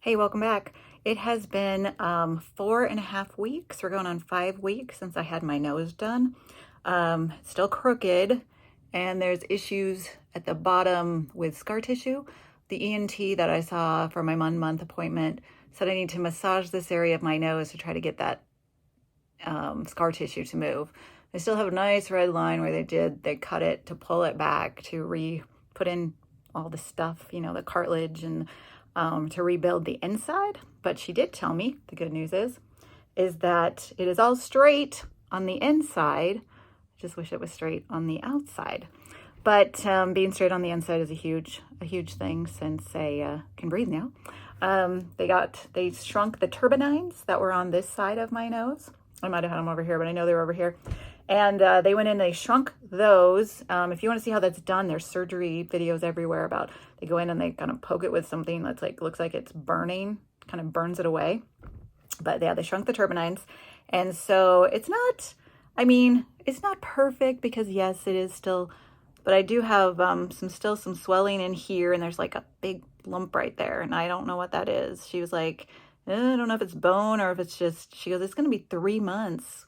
Hey, welcome back. It has been 4.5 weeks. We're going on 5 weeks since I had my nose done. It's still crooked, and there's issues at the bottom with scar tissue. The ENT that I saw for my 1 month appointment said I need to massage this area of my nose to try to get that scar tissue to move. They still have a nice red line where they cut it to pull it back to put in all the stuff, the cartilage and to rebuild the inside. But she did tell me, the good news is that it is all straight on the inside. I just wish it was straight on the outside. But being straight on the inside is a huge thing since I can breathe now. They shrunk the turbines that were on this side of my nose. I might have had them over here, but I know they were over here. And they went in, they shrunk those. If you want to see how that's done, there's surgery videos everywhere about they go in and they kind of poke it with something that's looks like it's burning, kind of burns it away. But yeah, they shrunk the turbines. And so it's not perfect because yes, it is still, but I do have some swelling in here, and there's like a big lump right there. And I don't know what that is. She was like, I don't know if it's bone or if it's just, she goes, it's going to be 3 months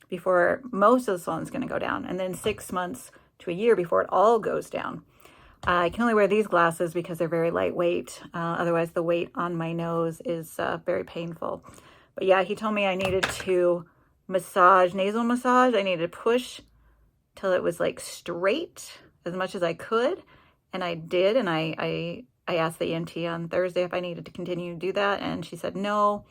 before most of the swelling's going to go down, and then 6 months to a year before it all goes down. I can only wear these glasses because they're very lightweight. Otherwise, the weight on my nose is very painful. But yeah, he told me I needed to nasal massage. I needed to push till it was like straight as much as I could. And I did. And I asked the ENT on Thursday if I needed to continue to do that. And she said no.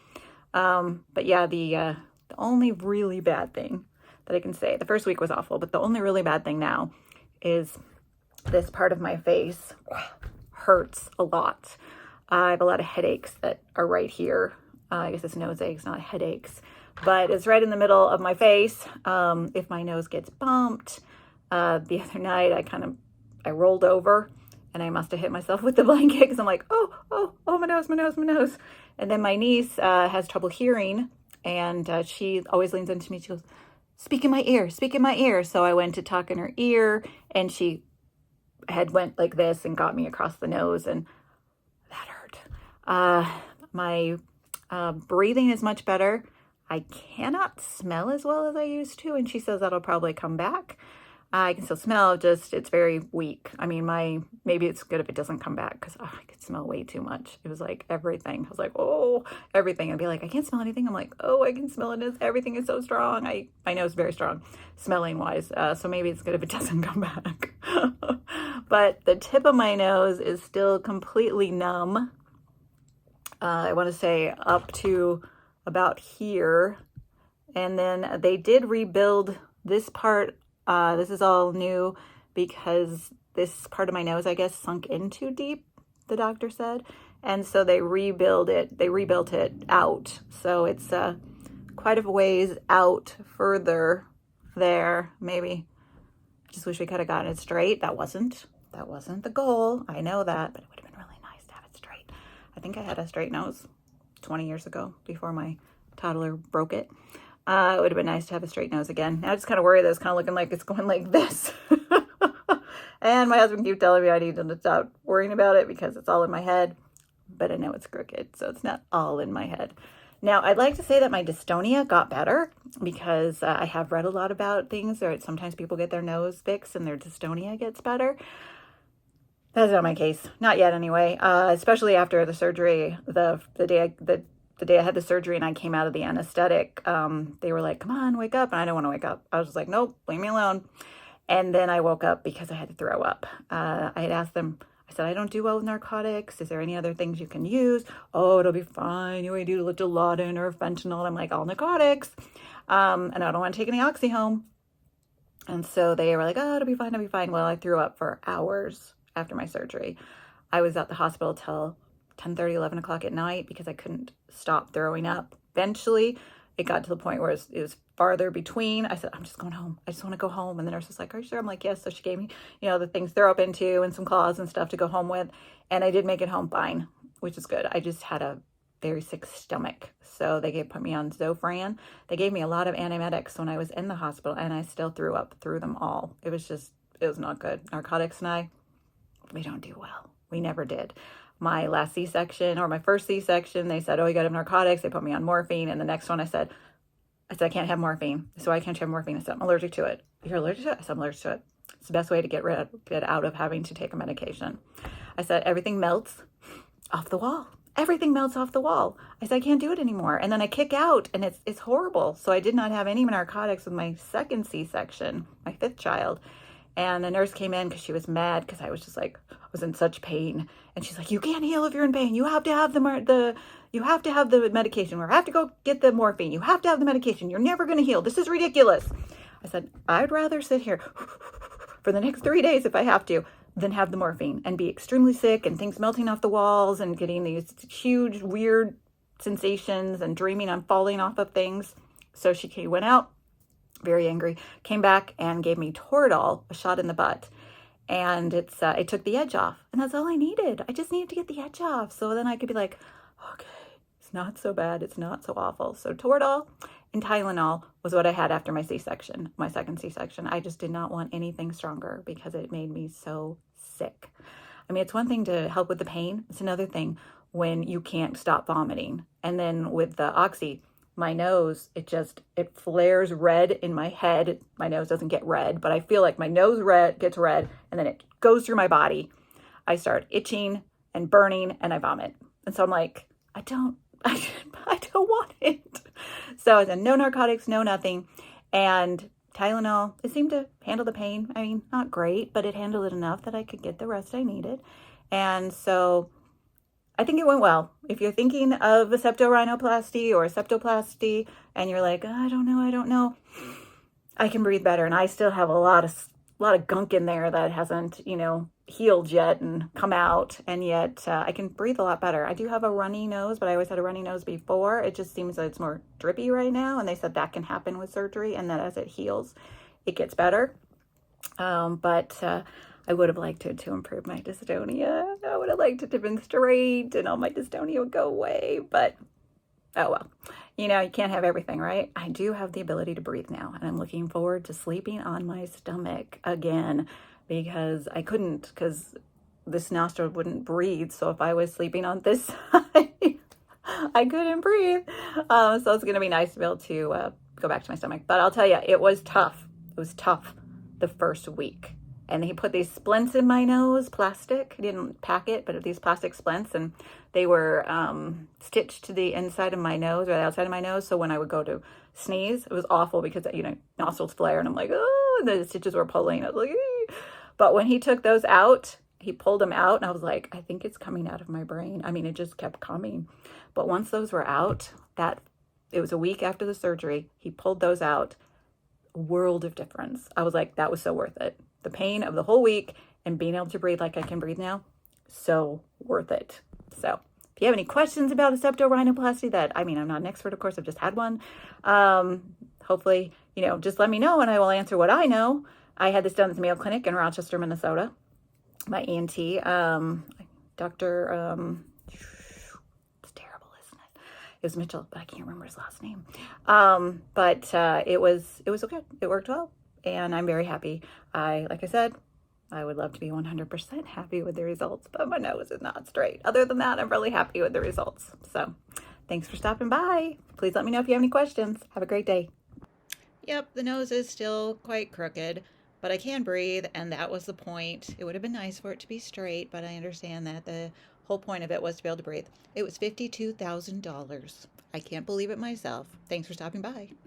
But yeah, the only really bad thing that I can say, the first week was awful, but the only really bad thing now is this part of my face hurts a lot. I have a lot of headaches that are right here. I guess it's nose aches, not headaches, but it's right in the middle of my face. If my nose gets bumped, the other night I rolled over and I must have hit myself with the blanket because I'm like, oh, my nose. And then my niece has trouble hearing. And she always leans into me. She goes, speak in my ear. So I went to talk in her ear, and she had went like this and got me across the nose, and that hurt. My breathing is much better. I cannot smell as well as I used to, and she says that'll probably come back. I can still smell, just it's very weak. I mean, maybe it's good if it doesn't come back because I could smell way too much. It was like everything. I was like, oh, everything. I'd be like, I can't smell anything. I'm like, oh, I can smell it. Everything is so strong. I know it's very strong smelling wise. So maybe it's good if it doesn't come back. But the tip of my nose is still completely numb. I want to say up to about here. And then they did rebuild this part. This is all new because this part of my nose, I guess, sunk in too deep, the doctor said. And so they rebuilt it out. So it's quite a ways out further there, maybe. I just wish we could have gotten it straight. That wasn't the goal. I know that, but it would have been really nice to have it straight. I think I had a straight nose 20 years ago before my toddler broke it. It would have been nice to have a straight nose again. Now I just kind of worry that it's kind of looking like it's going like this. And my husband keeps telling me I need to stop worrying about it because it's all in my head. But I know it's crooked, so it's not all in my head. Now, I'd like to say that my dystonia got better because I have read a lot about things where sometimes people get their nose fixed and their dystonia gets better. That's not my case. Not yet, anyway. Especially after the surgery, the day I had the surgery and I came out of the anesthetic, they were like, come on, wake up. And I didn't want to wake up. I was just like, nope, leave me alone. And then I woke up because I had to throw up. I had asked them, I said, I don't do well with narcotics. Is there any other things you can use? Oh, it'll be fine. You do Dilaudid or fentanyl. I'm like, all narcotics. And I don't want to take any oxy home. And so they were like, oh, it'll be fine. Well, I threw up for hours after my surgery. I was at the hospital till 10:30, 11 o'clock at night because I couldn't stop throwing up. Eventually, it got to the point where it was farther between. I said, I'm just going home. I just want to go home. And the nurse was like, are you sure? I'm like, yes. So she gave me, the things to throw up into and some cloths and stuff to go home with. And I did make it home fine, which is good. I just had a very sick stomach. So they put me on Zofran. They gave me a lot of antiemetics when I was in the hospital, and I still threw up through them all. It was not good. Narcotics and we don't do well. We never did. my last C-section or my first C-section, they said, oh, you got to have narcotics. They put me on morphine. And the next one I said, I can't have morphine. So I can't have morphine. I said, I'm allergic to it. You're allergic to it? I said, I'm allergic to it. It's the best way to get out of having to take a medication. I said, everything melts off the wall. Everything melts off the wall. I said, I can't do it anymore. And then I kick out and it's horrible. So I did not have any narcotics with my second C-section, my 5th child. And the nurse came in because she was mad because I was just like, I was in such pain. And she's like, you can't heal if you're in pain. You have to have you have to have the medication, or have to go get the morphine. You have to have the medication. You're never going to heal. This is ridiculous. I said, I'd rather sit here for the next 3 days if I have to than have the morphine and be extremely sick and things melting off the walls and getting these huge, weird sensations and dreaming I'm falling off of things. So she went out, very angry, came back and gave me Toradol, a shot in the butt. And it took the edge off. And that's all I needed. I just needed to get the edge off. So then I could be like, okay, it's not so bad. It's not so awful. So Toradol and Tylenol was what I had after my C-section, my second C-section. I just did not want anything stronger because it made me so sick. I mean, it's one thing to help with the pain. It's another thing when you can't stop vomiting. And then with the Oxy, my nose, it flares red in my head. My nose doesn't get red, but I feel like my nose gets red and then it goes through my body. I start itching and burning and I vomit. And so I'm like, I don't want it. So I said, no narcotics, no nothing. And Tylenol, it seemed to handle the pain. I mean, not great, but it handled it enough that I could get the rest I needed. And so I think it went well. If you're thinking of a septorhinoplasty or a septoplasty and you're like, I don't know, I can breathe better. And I still have a lot of gunk in there that hasn't, healed yet and come out. And yet I can breathe a lot better. I do have a runny nose, but I always had a runny nose before. It just seems that it's more drippy right now. And they said that can happen with surgery and that as it heals, it gets better. But I would have liked it to improve my dystonia. I would have liked it to have been straight and all my dystonia would go away. But, oh well. You can't have everything, right? I do have the ability to breathe now. And I'm looking forward to sleeping on my stomach again because I couldn't because this nostril wouldn't breathe. So if I was sleeping on this side, I couldn't breathe. So it's going to be nice to be able to go back to my stomach. But I'll tell you, it was tough. It was tough the first week. And he put these splints in my nose, plastic. He didn't pack it, but these plastic splints. And they were stitched to the inside of my nose or the outside of my nose. So when I would go to sneeze, it was awful because, nostrils flare. And I'm like, oh, and the stitches were pulling. I was like, ee. But when he took those out, he pulled them out. And I was like, I think it's coming out of my brain. I mean, it just kept coming. But once those were out, it was a week after the surgery. He pulled those out. A world of difference. I was like, that was so worth it. The pain of the whole week and being able to breathe like I can breathe now, so worth it. So if you have any questions about a septorhinoplasty I'm not an expert, of course, I've just had one. Hopefully, just let me know and I will answer what I know. I had this done at the Mayo Clinic in Rochester, Minnesota. My ENT, Dr. It's terrible, isn't it? It was Mitchell, but I can't remember his last name. But it was okay. It worked well. And I'm very happy. Like I said, I would love to be 100% happy with the results, but my nose is not straight. Other than that, I'm really happy with the results. So thanks for stopping by. Please let me know if you have any questions. Have a great day. Yep, the nose is still quite crooked, but I can breathe, and that was the point. It would have been nice for it to be straight, but I understand that the whole point of it was to be able to breathe. It was $52,000. I can't believe it myself. Thanks for stopping by.